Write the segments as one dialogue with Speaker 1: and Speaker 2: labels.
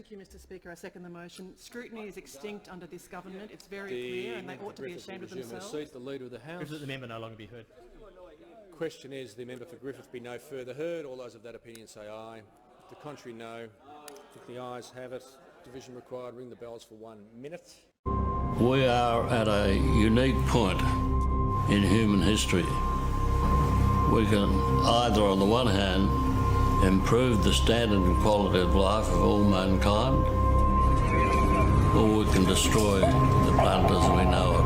Speaker 1: Thank you, Mr Speaker. I second the motion. Scrutiny is extinct under this government. It's very clear and they ought to be ashamed of themselves.
Speaker 2: Seat, the Leader of the House.
Speaker 3: That the member no longer be heard.
Speaker 2: Question is the member for Griffith be no further heard. All those of that opinion say aye. The contrary, no. I think the ayes have it. Division required. Ring the bells for 1 minute.
Speaker 4: We are at a unique point in human history. We can either, on the one hand, improve the standard and quality of life of all mankind, or we can destroy the planet as we know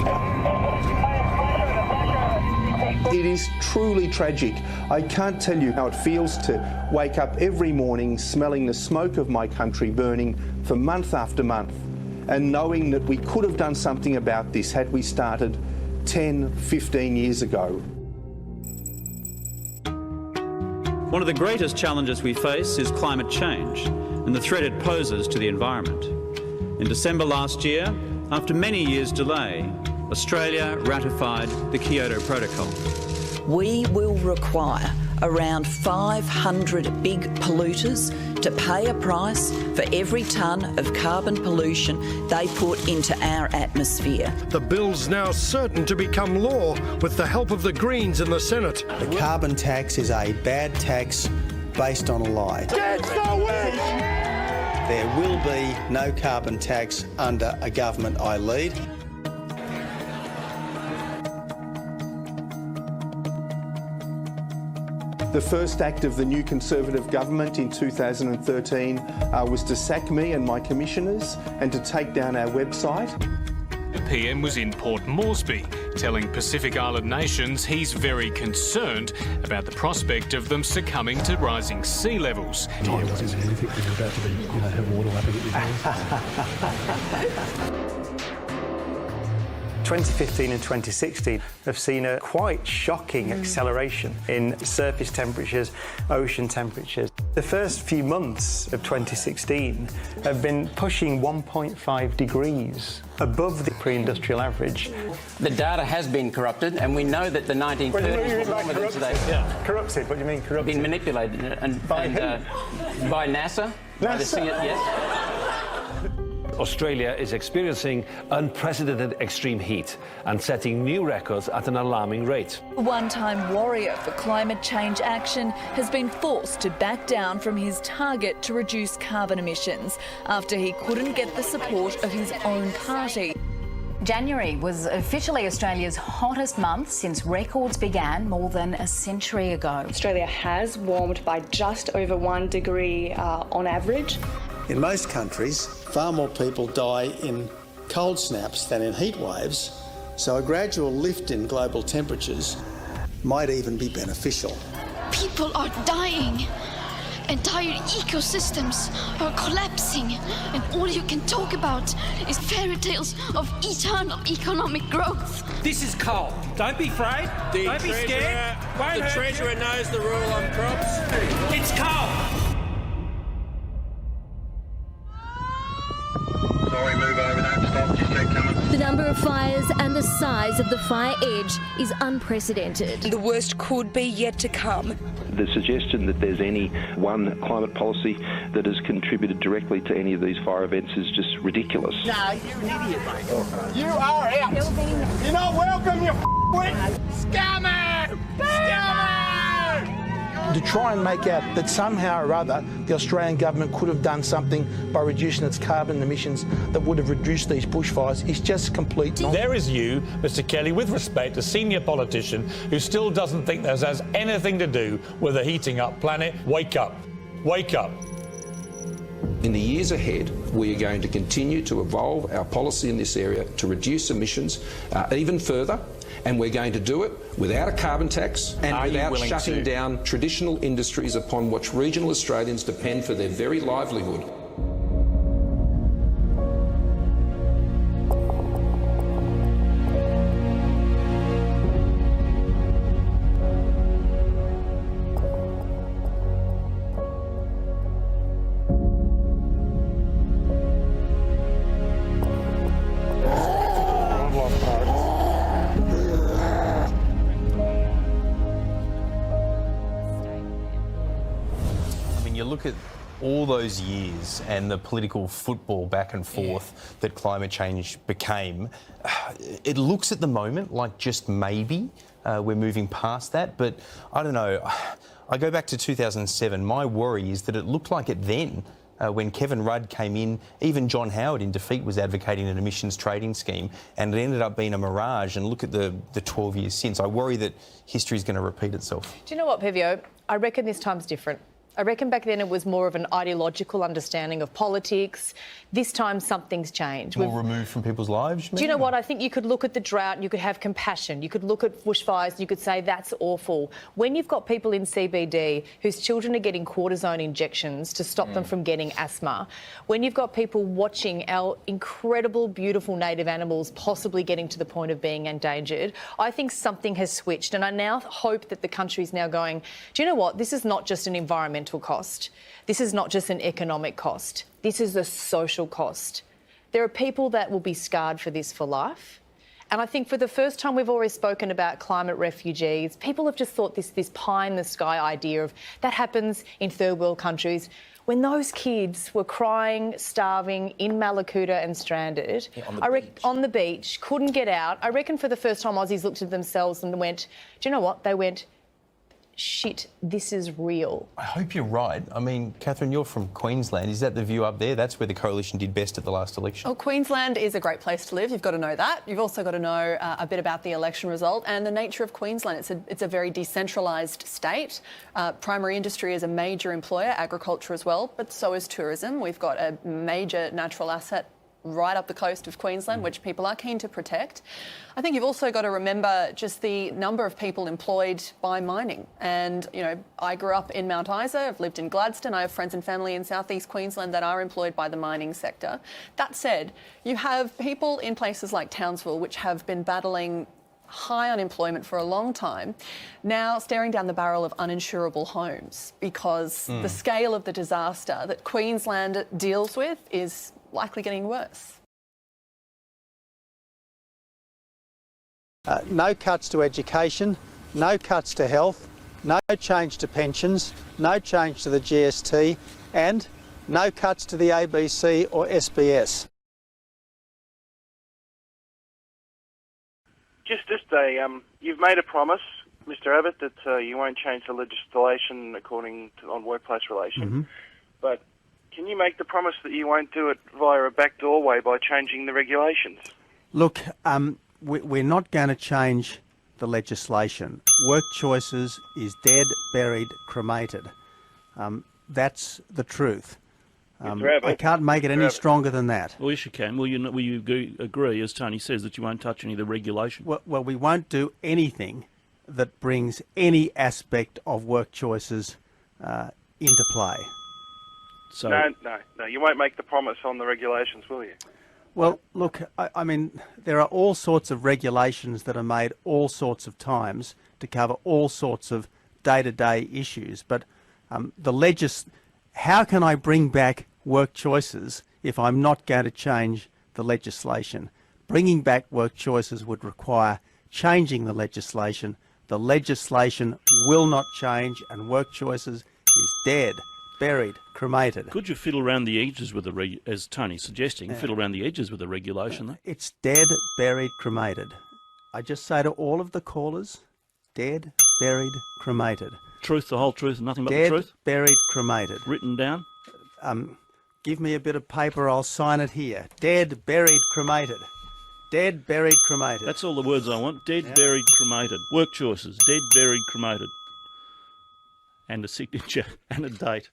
Speaker 4: it.
Speaker 5: It is truly tragic. I can't tell you how it feels to wake up every morning smelling the smoke of my country burning for month after month, and knowing that we could have done something about this had we started 10, 15 years ago.
Speaker 6: One of the greatest challenges we face is climate change and the threat it poses to the environment. In December last year, after many years' delay, Australia ratified the Kyoto Protocol.
Speaker 7: We will require around 500 big polluters to pay a price for every tonne of carbon pollution they put into our atmosphere.
Speaker 8: The bill's now certain to become law with the help of the Greens in the Senate.
Speaker 9: The carbon tax is a bad tax based on a lie. There will be no carbon tax under a government I lead.
Speaker 5: The first act of the new Conservative government in 2013 was to sack me and my commissioners and to take down our website.
Speaker 10: The PM was in Port Moresby, telling Pacific Island nations he's very concerned about the prospect of them succumbing to rising sea levels.
Speaker 8: Yeah, what is it? Anything you're about to be, have water lapping at your hands?
Speaker 11: 2015 and 2016 have seen a quite shocking acceleration in surface temperatures, ocean temperatures. The first few months of 2016 have been pushing 1.5 degrees above the pre-industrial average.
Speaker 12: The data has been corrupted, and we know that the 1930s were warmer than today.
Speaker 11: Yeah. Corrupted? What do you mean corrupted?
Speaker 12: Been manipulated. And
Speaker 11: by
Speaker 12: who? By NASA. By the yes.
Speaker 13: Australia is experiencing unprecedented extreme heat and setting new records at an alarming rate.
Speaker 14: A one-time warrior for climate change action has been forced to back down from his target to reduce carbon emissions after he couldn't get the support of his own party.
Speaker 15: January was officially Australia's hottest month since records began more than a century ago.
Speaker 16: Australia has warmed by just over 1 degree on average.
Speaker 9: In most countries, far more people die in cold snaps than in heat waves, so a gradual lift in global temperatures might even be beneficial.
Speaker 17: People are dying. Entire ecosystems are collapsing, and all you can talk about is fairy tales of eternal economic growth.
Speaker 18: This is coal. Don't be afraid. Don't be scared.
Speaker 2: The Treasurer knows the rule on crops.
Speaker 18: It's coal.
Speaker 19: Sorry, move over, don't stop, just keep coming.
Speaker 20: The number of fires and the size of the fire edge is unprecedented.
Speaker 21: The worst could be yet to come.
Speaker 22: The suggestion that there's any one climate policy that has contributed directly to any of these fire events is just ridiculous.
Speaker 23: Nah, you're an idiot, mate. You are out. You're not welcome, you scammer! Scammer!
Speaker 24: To try and make out that somehow or other the Australian government could have done something by reducing its carbon emissions that would have reduced these bushfires is just complete nonsense.
Speaker 25: There is you, Mr Kelly, with respect, a senior politician who still doesn't think this has anything to do with a heating up planet. Wake up. Wake up.
Speaker 26: In the years ahead, we are going to continue to evolve our policy in this area to reduce emissions even further, and we're going to do it without a carbon tax and without shutting down traditional industries upon which regional Australians depend for their very livelihood.
Speaker 27: Look at
Speaker 1: all those years and the political football back and forth that climate change became, it looks at the moment like just maybe we're moving past that, but I don't know. I go back to 2007. My worry is that it looked like it then. When Kevin Rudd came in, even John Howard in defeat was advocating an emissions trading scheme, and it ended up being a mirage. And look at the 12 years since. I worry that history is going to repeat itself.
Speaker 3: Do you know what, Pevio? I reckon this time's different. I reckon back then it was more of an ideological understanding of politics. This time something's changed.
Speaker 1: More removed from people's lives?
Speaker 3: Do you know what? I think you could look at the drought and you could have compassion. You could look at bushfires and you could say that's awful. When you've got people in CBD whose children are getting cortisone injections to stop them from getting asthma, when you've got people watching our incredible, beautiful native animals possibly getting to the point of being endangered, I think something has switched. And I now hope that the country's now going, do you know what? This is not just an environmental cost. This is not just an economic cost. This is a social cost. There are people that will be scarred for this for life. And I think for the first time we've always spoken about climate refugees. People have just thought this pie-in-the-sky idea of that happens in third world countries. When those kids were crying, starving in Malakuta and stranded on the beach, couldn't get out, I reckon for the first time Aussies looked at themselves and went, do you know what? They went, shit, this is real.
Speaker 1: I hope you're right. I mean, Catherine, you're from Queensland. Is that the view up there? That's where the coalition did best at the last election.
Speaker 4: Well, Queensland is a great place to live. You've got to know that. You've also got to know a bit about the election result and the nature of Queensland. It's a very decentralised state. Primary industry is a major employer, agriculture as well, but so is tourism. We've got a major natural asset right up the coast of Queensland, which people are keen to protect. I think you've also got to remember just the number of people employed by mining. And, you know, I grew up in Mount Isa, I've lived in Gladstone, I have friends and family in southeast Queensland that are employed by the mining sector. That said, you have people in places like Townsville which have been battling high unemployment for a long time, now staring down the barrel of uninsurable homes because the scale of the disaster that Queensland deals with is likely getting worse.
Speaker 9: No cuts to education, no cuts to health, no change to pensions, no change to the GST, and no cuts to the ABC or SBS.
Speaker 5: You've made a promise, Mr. Abbott, that you won't change the legislation on workplace relations. But can you make the promise that you won't do it via a back doorway by changing the regulations?
Speaker 9: Look, we're not going to change the legislation. Work choices is dead, buried, cremated. That's the truth. I can't make it any stronger than that.
Speaker 18: Well, yes, you can. Will you agree, as Tony says, that you won't touch any of the regulation?
Speaker 9: Well, we won't do anything that brings any aspect of work choices into play.
Speaker 5: So no, you won't make the promise on the regulations, will you?
Speaker 9: Well, look, I mean, there are all sorts of regulations that are made all sorts of times to cover all sorts of day-to-day issues, but how can I bring back work choices if I'm not going to change the legislation? Bringing back work choices would require changing the legislation. The legislation will not change, and work choices is dead, buried, cremated.
Speaker 18: Could you fiddle around the edges with as Tony's suggesting, fiddle around the edges with the regulation, though?
Speaker 9: It's dead, buried, cremated. I just say to all of the callers, dead, buried, cremated.
Speaker 18: Truth, the whole truth, and nothing but
Speaker 9: dead,
Speaker 18: the truth?
Speaker 9: Dead, buried, cremated.
Speaker 18: Written down?
Speaker 9: Give me a bit of paper, I'll sign it here. Dead, buried, cremated. Dead, buried, cremated.
Speaker 18: That's all the words I want. Dead, buried, cremated. Work choices. Dead, buried, cremated. And a signature and a date.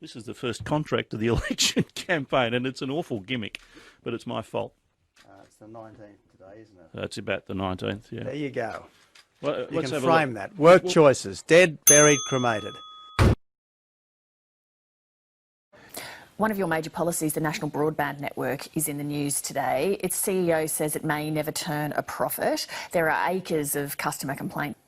Speaker 18: This is the first contract of the election campaign, and it's an awful gimmick, but it's my fault.
Speaker 9: It's the 19th today, isn't it?
Speaker 18: That's about the 19th, yeah.
Speaker 9: There you go.
Speaker 18: Well,
Speaker 9: you can frame that. Work choices. Dead, buried, cremated.
Speaker 6: One of your major policies, the National Broadband Network, is in the news today. Its CEO says it may never turn a profit. There are acres of customer complaints.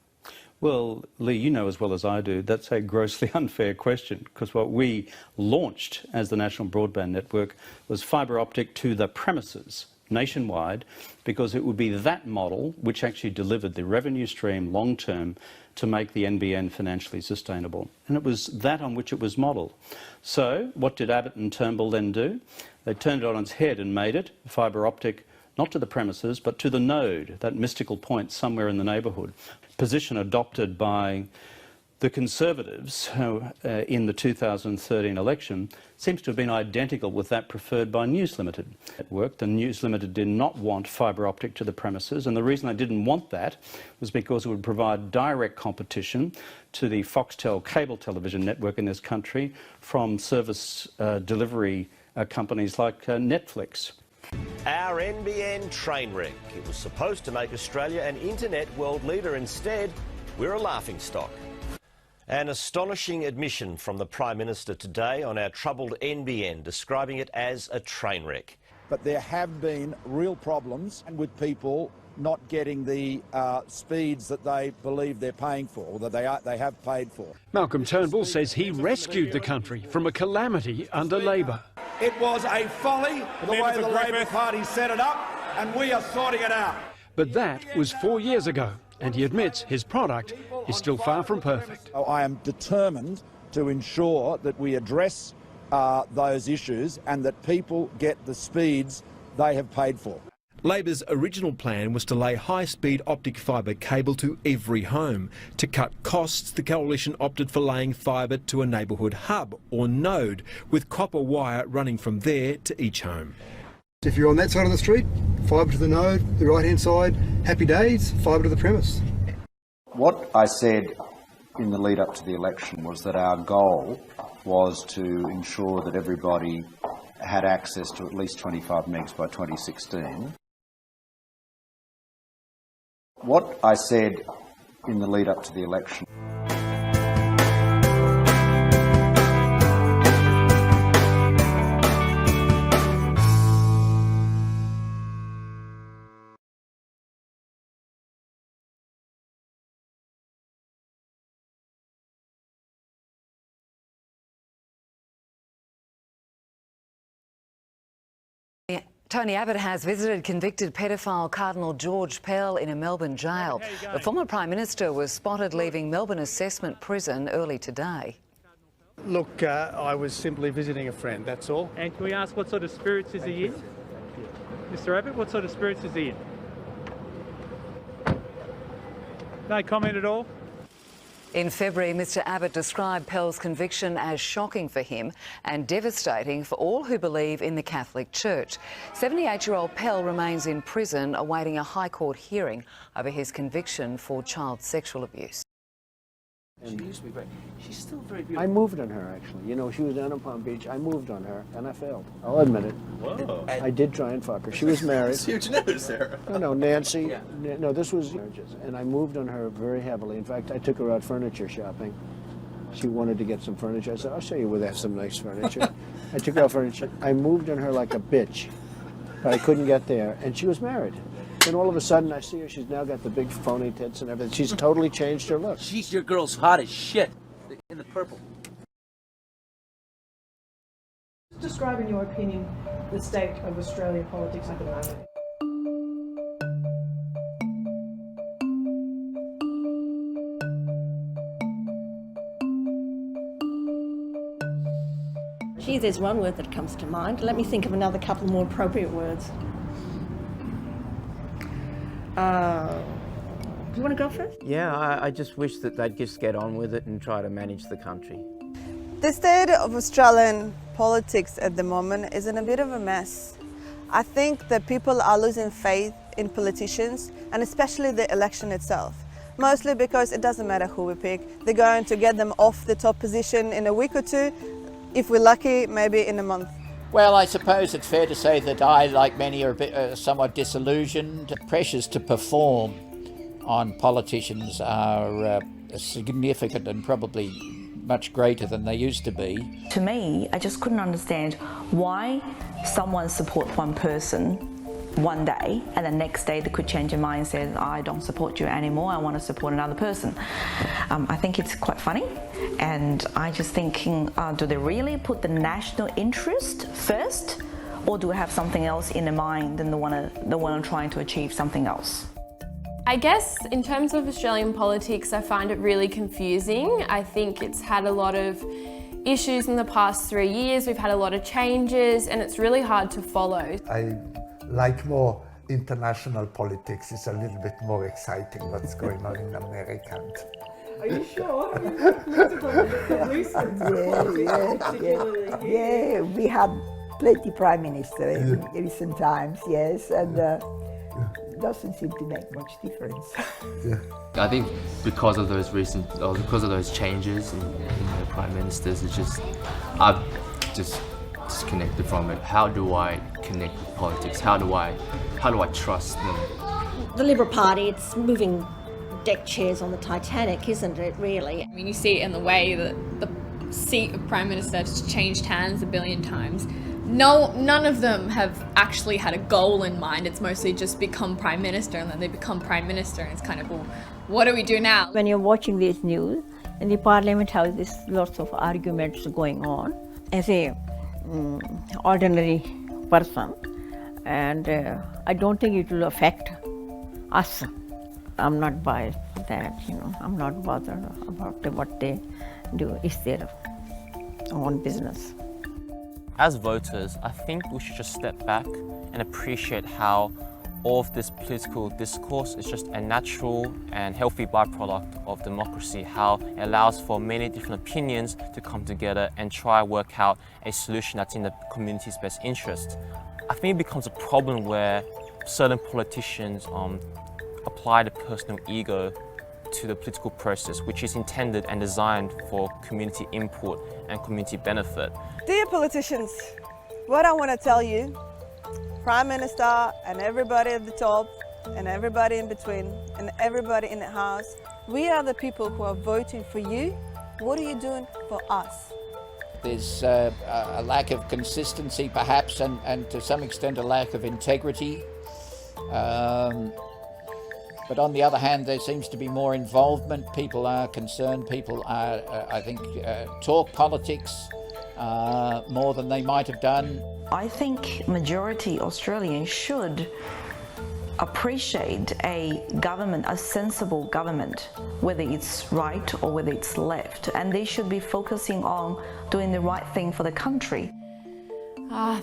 Speaker 7: Well, Lee, you know as well as I do, that's a grossly unfair question, because what we launched as the National Broadband Network was fibre optic to the premises, nationwide, because it would be that model which actually delivered the revenue stream long term to make the NBN financially sustainable. And it was that on which it was modelled. So what did Abbott and Turnbull then do? They turned it on its head and made it fibre optic, not to the premises, but to the node, that mystical point somewhere in the neighbourhood. Position adopted by the Conservatives in the 2013 election seems to have been identical with that preferred by News Limited. The News Limited did not want fibre optic to the premises, and the reason they didn't want that was because it would provide direct competition to the Foxtel cable television network in this country from service delivery companies like Netflix.
Speaker 8: Our NBN train wreck. It was supposed to make Australia an internet world leader. Instead, we're a laughingstock. An astonishing admission from the Prime Minister today on our troubled NBN, describing it as a train wreck.
Speaker 10: But there have been real problems with people not getting the speeds that they believe they're paying for, or that they have paid for.
Speaker 11: Malcolm Turnbull says he rescued the country from a calamity under Labor.
Speaker 10: It was a folly, the way the Labor Party set it up, and we are sorting it out.
Speaker 11: But that was 4 years ago, and he admits his product is still far from perfect.
Speaker 10: I am determined to ensure that we address those issues and that people get the speeds they have paid for.
Speaker 12: Labor's original plan was to lay high-speed optic fibre cable to every home. To cut costs, the coalition opted for laying fibre to a neighbourhood hub or node, with copper wire running from there to each home.
Speaker 13: If you're on that side of the street, fibre to the node, the right-hand side, happy days, fibre to the premise.
Speaker 14: What I said in the lead up to the election was that our goal was to ensure that everybody had access to at least 25 megs by 2016. What I said in the lead up to the election.
Speaker 27: Tony Abbott has visited convicted paedophile Cardinal George Pell in a Melbourne jail. The former Prime Minister was spotted leaving Melbourne Assessment Prison early today.
Speaker 9: Look, I was simply visiting a friend, that's all.
Speaker 28: And can we ask what sort of spirits is he in? Mr Abbott, what sort of spirits is he in? No comment at all?
Speaker 27: In February, Mr Abbott described Pell's conviction as shocking for him and devastating for all who believe in the Catholic Church. 78-year-old Pell remains in prison awaiting a High Court hearing over his conviction for child sexual abuse.
Speaker 29: She used to be great. She's still very beautiful. I moved on her, actually. You know, she was down in Palm Beach. I moved on her, and I failed. I'll admit it. Whoa. I did try and fuck her. She was married. It's huge news, Sarah. No, Nancy. Yeah. No, this was marriages. And I moved on her very heavily. In fact, I took her out furniture shopping. She wanted to get some furniture. I said, I'll show you where they have some nice furniture. I took her out furniture. I moved on her like a bitch, but I couldn't get there. And she was married. Then all of a sudden, I see her. She's now got the big phony tits and everything. She's totally changed her look. She's your girl's hot as shit. In the purple.
Speaker 30: Describe, in your opinion, the state of Australian politics at the moment.
Speaker 31: Gee, there's one word that comes to mind. Let me think of another couple more appropriate words. Do you want to go first?
Speaker 32: Yeah, I just wish that they'd just get on with it and try to manage the country.
Speaker 33: The state of Australian politics at the moment is in a bit of a mess. I think that people are losing faith in politicians, and especially the election itself. Mostly because it doesn't matter who we pick. They're going to get them off the top position in a week or two. If we're lucky, maybe in a month.
Speaker 29: Well, I suppose it's fair to say that I, like many, are a bit, somewhat disillusioned. Pressures to perform on politicians are significant and probably much greater than they used to be.
Speaker 34: To me, I just couldn't understand why someone supports one person one day and the next day they could change their mind and say, I don't support you anymore, I want to support another person. I think it's quite funny, and I just thinking, do they really put the national interest first, or do we have something else in mind and the one trying to achieve something else?
Speaker 1: I guess in terms of Australian politics, I find it really confusing. I think it's had a lot of issues in the past 3 years. We've had a lot of changes and it's really hard to follow.
Speaker 2: I like more international politics. It's a little bit more exciting what's going on in America.
Speaker 30: Are you sure?
Speaker 3: Yeah, we had plenty prime minister in recent times, yes, and doesn't seem to make much difference.
Speaker 15: I think because of those changes in the prime ministers, I've just disconnected from it. How do I connect with politics? How do I trust them?
Speaker 31: The Liberal Party, it's moving deck chairs on the Titanic, isn't it, really?
Speaker 16: I mean, you see it in the way that the seat of Prime Minister has changed hands a billion times. None of them have actually had a goal in mind. It's mostly just become Prime Minister and then they become Prime Minister and it's kind of, well, what do we do now?
Speaker 31: When you're watching this news, in the Parliament House, there's lots of arguments going on. As a ordinary person, and I don't think it will affect us. I'm not by that, I'm not bothered about what they do. It's their own business.
Speaker 15: As voters, I think we should just step back and appreciate how all of this political discourse is just a natural and healthy byproduct of democracy, how it allows for many different opinions to come together and try to work out a solution that's in the community's best interest. I think it becomes a problem where certain politicians apply the personal ego to the political process, which is intended and designed for community input and community benefit.
Speaker 33: Dear politicians, what I want to tell you, Prime Minister and everybody at the top and everybody in between and everybody in the House, we are the people who are voting for you. What are you doing for us?
Speaker 17: There's a lack of consistency perhaps and to some extent a lack of integrity. But on the other hand, there seems to be more involvement. People are concerned. People are, I think, talk politics more than they might have done.
Speaker 34: I think majority Australians should appreciate a government, a sensible government, whether it's right or whether it's left, and they should be focusing on doing the right thing for the country.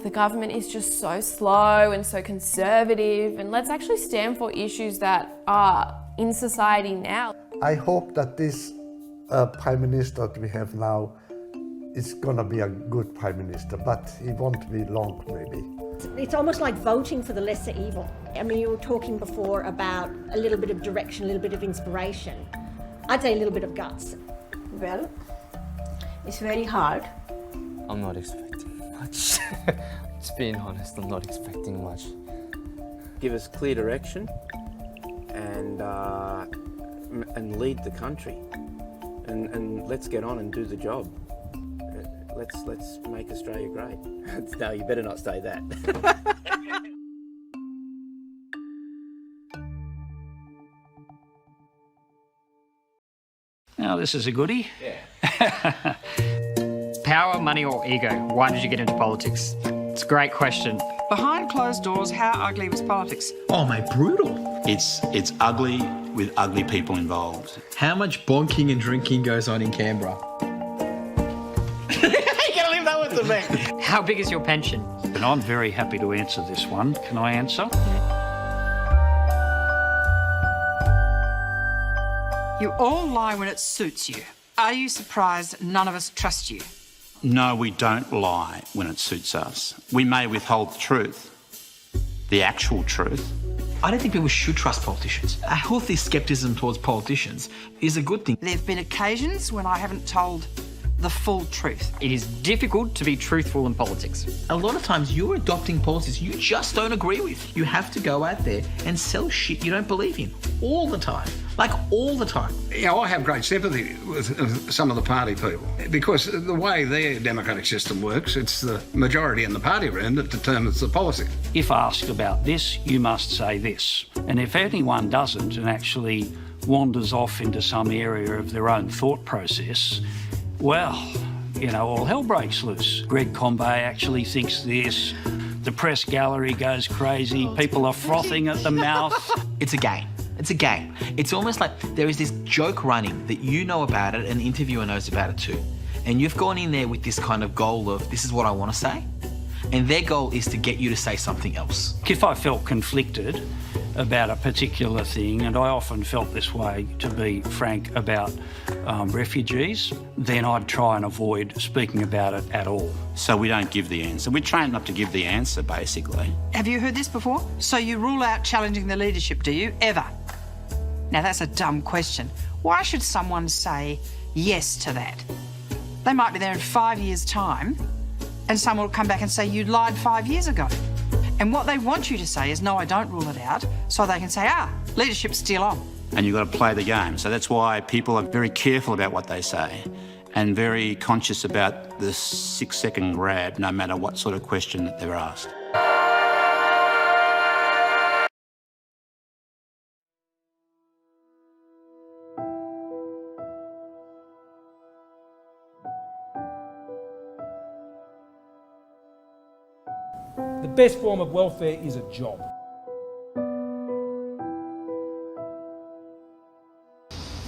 Speaker 1: The government is just so slow and so conservative, and let's actually stand for issues that are in society now.
Speaker 2: I hope that this Prime Minister that we have now is going to be a good Prime Minister, but he won't be long maybe.
Speaker 31: It's almost like voting for the lesser evil. I mean, you were talking before about a little bit of direction, a little bit of inspiration. I'd say a little bit of guts. Well, it's very hard.
Speaker 15: I'm not expecting much. Just being honest, I'm not expecting much.
Speaker 32: Give us clear direction and lead the country. And let's get on and do the job. Let's make Australia great. No, you better not say that.
Speaker 19: Now this is a goodie. Yeah. Power, money or ego? Why did you get into politics? It's a great question.
Speaker 20: Behind closed doors, how ugly was politics?
Speaker 21: Oh mate, brutal. It's ugly with ugly people involved.
Speaker 22: How much bonking and drinking goes on in Canberra?
Speaker 19: How big is your pension?
Speaker 7: And I'm very happy to answer this one. Can I answer?
Speaker 20: You all lie when it suits you. Are you surprised none of us trust you?
Speaker 21: No, we don't lie when it suits us. We may withhold the truth, the actual truth.
Speaker 22: I don't think people should trust politicians. A healthy scepticism towards politicians is a good thing.
Speaker 20: There have been occasions when I haven't told the full truth.
Speaker 19: It is difficult to be truthful in politics.
Speaker 22: A lot of times you're adopting policies you just don't agree with. You have to go out there and sell shit you don't believe in all the time. Like all the time.
Speaker 23: Yeah, I have great sympathy with some of the party people because the way their democratic system works, it's the majority in the party room that determines the policy.
Speaker 7: If asked about this, you must say this. And if anyone doesn't and actually wanders off into some area of their own thought process, well, all hell breaks loose. Greg Combet actually thinks this.
Speaker 21: The press gallery goes crazy. People are frothing at the mouth.
Speaker 22: It's a game. It's a game. It's almost like there is this joke running that you know about it and the interviewer knows about it too. And you've gone in there with this kind of goal of, this is what I want to say. And their goal is to get you to say something else.
Speaker 21: If I felt conflicted about a particular thing, and I often felt this way, to be frank, about refugees, then I'd try and avoid speaking about it at all. So we don't give the answer. We're trained not to give the answer, basically.
Speaker 20: Have you heard this before? So you rule out challenging the leadership, do you? Ever? Now that's a dumb question. Why should someone say yes to that? They might be there in 5 years' time, and someone will come back and say, you lied 5 years ago. And what they want you to say is, no, I don't rule it out, so they can say, leadership's still on.
Speaker 21: And you've got to play the game. So that's why people are very careful about what they say and very conscious about the 6-second grab, no matter what sort of question that they're asked.
Speaker 4: The best form of welfare is a job.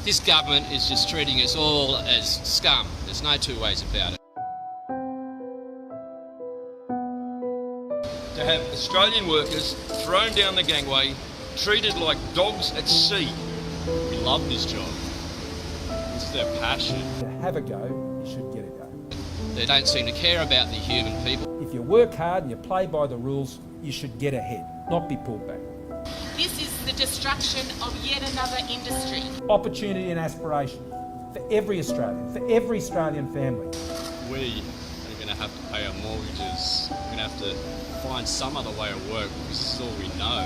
Speaker 5: This government is just treating us all as scum. There's no two ways about it. To have Australian workers thrown down the gangway, treated like dogs at sea. We love this job. This is their passion.
Speaker 4: To have a go, you should get a go.
Speaker 5: They don't seem to care about the human people.
Speaker 4: If you work hard and you play by the rules, you should get ahead, not be pulled back.
Speaker 6: This is the destruction of yet another industry.
Speaker 4: Opportunity and aspiration for every Australian, for every Australian family.
Speaker 5: We are going to have to pay our mortgages. We're going to have to find some other way of work because this is all we know.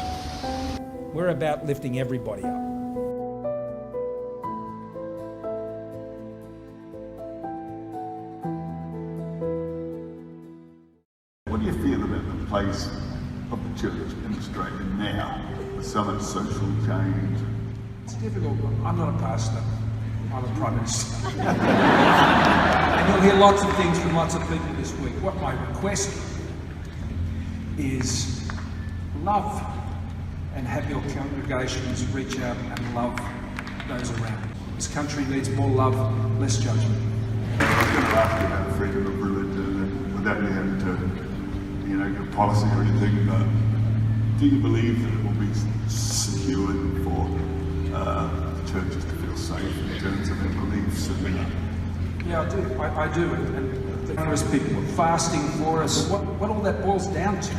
Speaker 4: We're about lifting everybody up.
Speaker 8: What do you feel about the place of the church in Australia now, with so much social change?
Speaker 29: It's difficult. I'm not a pastor. I'm a Prime Minister. And you'll hear lots of things from lots of people this week. What my request is love, and have your congregations reach out and love those around. This country needs more love, less judgment.
Speaker 8: I was going to ask you about freedom of religion without me having to your policy or anything, but do you believe that it will be secured for churches to feel safe in terms of their beliefs?
Speaker 29: Yeah, I do. I do. And numerous people are fasting for us. What all that boils down to,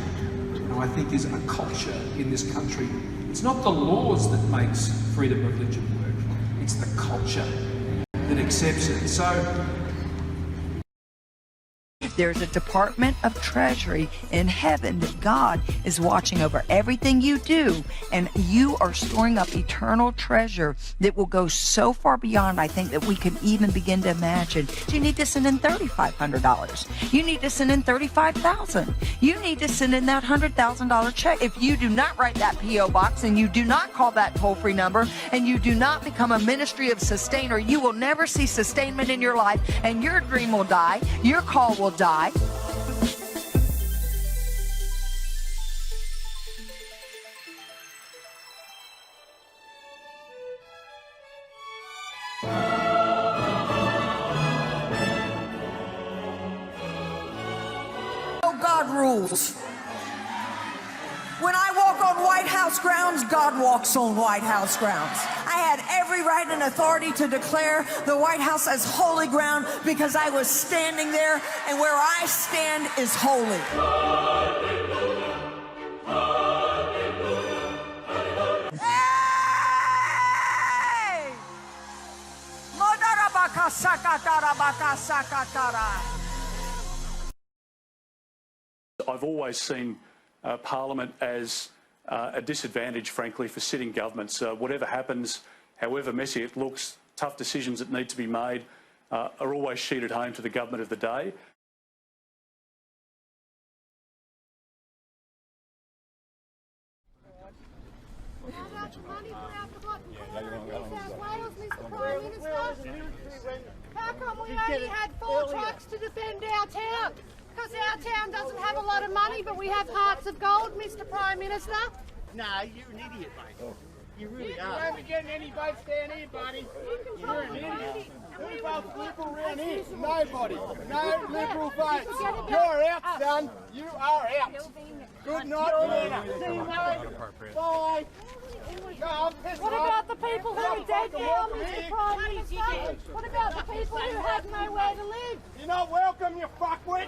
Speaker 29: I think, is a culture in this country. It's not the laws that makes freedom of religion work. It's the culture that accepts it. So
Speaker 9: there's a Department of Treasury in heaven that God is watching over everything you do, and you are storing up eternal treasure that will go so far beyond, I think, that we can even begin to imagine. You need to send in $3,500. You need to send in $35,000. You need to send in that $100,000 check. If you do not write that P.O. box and you do not call that toll-free number and you do not become a ministry of sustainer, you will never see sustainment in your life, and your dream will die, your call will die.
Speaker 10: God rules. When I walk on White House grounds, God walks on White House grounds. I had every right and authority to declare the White House as holy ground because I was standing there, and where I stand is holy. Hey! Modarabaka sakatara baka sakatara.
Speaker 11: I've always seen Parliament as a disadvantage, frankly, for sitting governments. Whatever happens, however messy it looks, tough decisions that need to be made are always sheeted home to the government of the day.
Speaker 12: How come we only had 4 trucks to defend our town?
Speaker 3: because our town doesn't have a lot of money, but we have hearts of gold, Mr. Prime Minister?
Speaker 12: No, you're an idiot, mate. You really are. You won't be getting any votes down here, buddy. You're an idiot. Who votes Liberal around here? Nobody. No Liberal votes. You're out, son. You are out. Good night, Banana. See you, mate. Bye.
Speaker 3: What about the people who are dead now, Mr. Prime Minister? What about the people who have nowhere to live?
Speaker 12: You're not welcome, you fuckwit.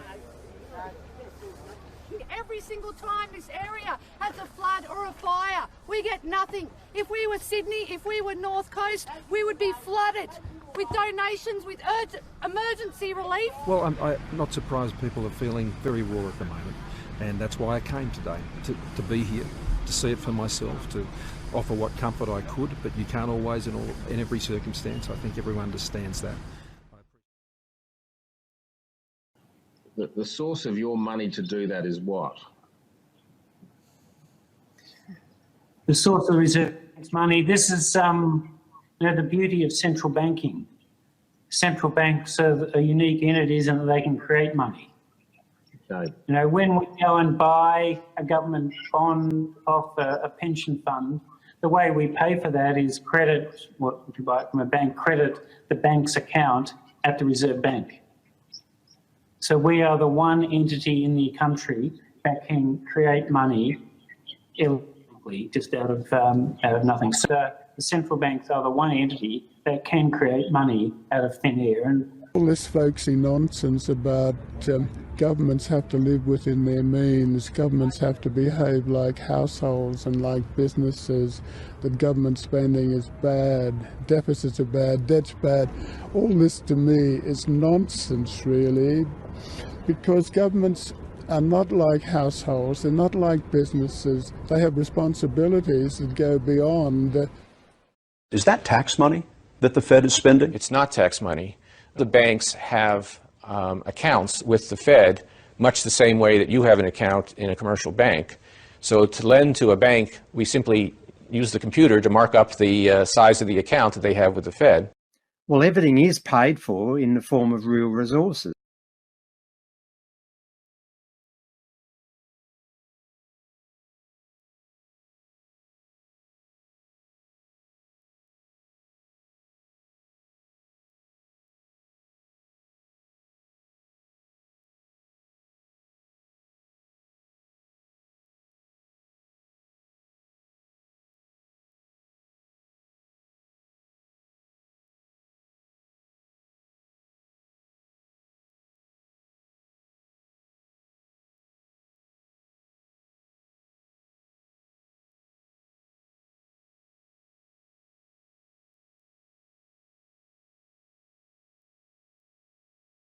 Speaker 3: Every single time this area has a flood or a fire, we get nothing. If we were Sydney, if we were North Coast, we would be flooded with donations, with emergency relief.
Speaker 13: Well, I'm not surprised people are feeling very raw at the moment, and that's why I came today, to be here, to see it for myself, to offer what comfort I could, but you can't always in every circumstance. I think everyone understands that.
Speaker 14: The source of your money to do that is what?
Speaker 16: The source of reserve money. This is the beauty of central banking. Central banks are unique entities in that they can create money.
Speaker 14: Okay.
Speaker 16: You know, when we go and buy a government bond off a pension fund, the way we pay for that is credit, if you buy it from a bank, credit the bank's account at the Reserve Bank. So we are the one entity in the country that can create money illegally, just out of nothing. So the central banks are the one entity that can create money out of thin air. And
Speaker 17: all this folksy nonsense about governments have to live within their means, governments have to behave like households and like businesses, that government spending is bad, deficits are bad, debt's bad. All this to me is nonsense, really, because governments are not like households, they're not like businesses. They have responsibilities that go beyond.
Speaker 18: Is that tax money that the Fed is spending?
Speaker 24: It's not tax money. The banks have accounts with the Fed much the same way that you have an account in a commercial bank. So to lend to a bank, we simply use the computer to mark up the size of the account that they have with the Fed.
Speaker 29: Well, everything is paid for in the form of real resources.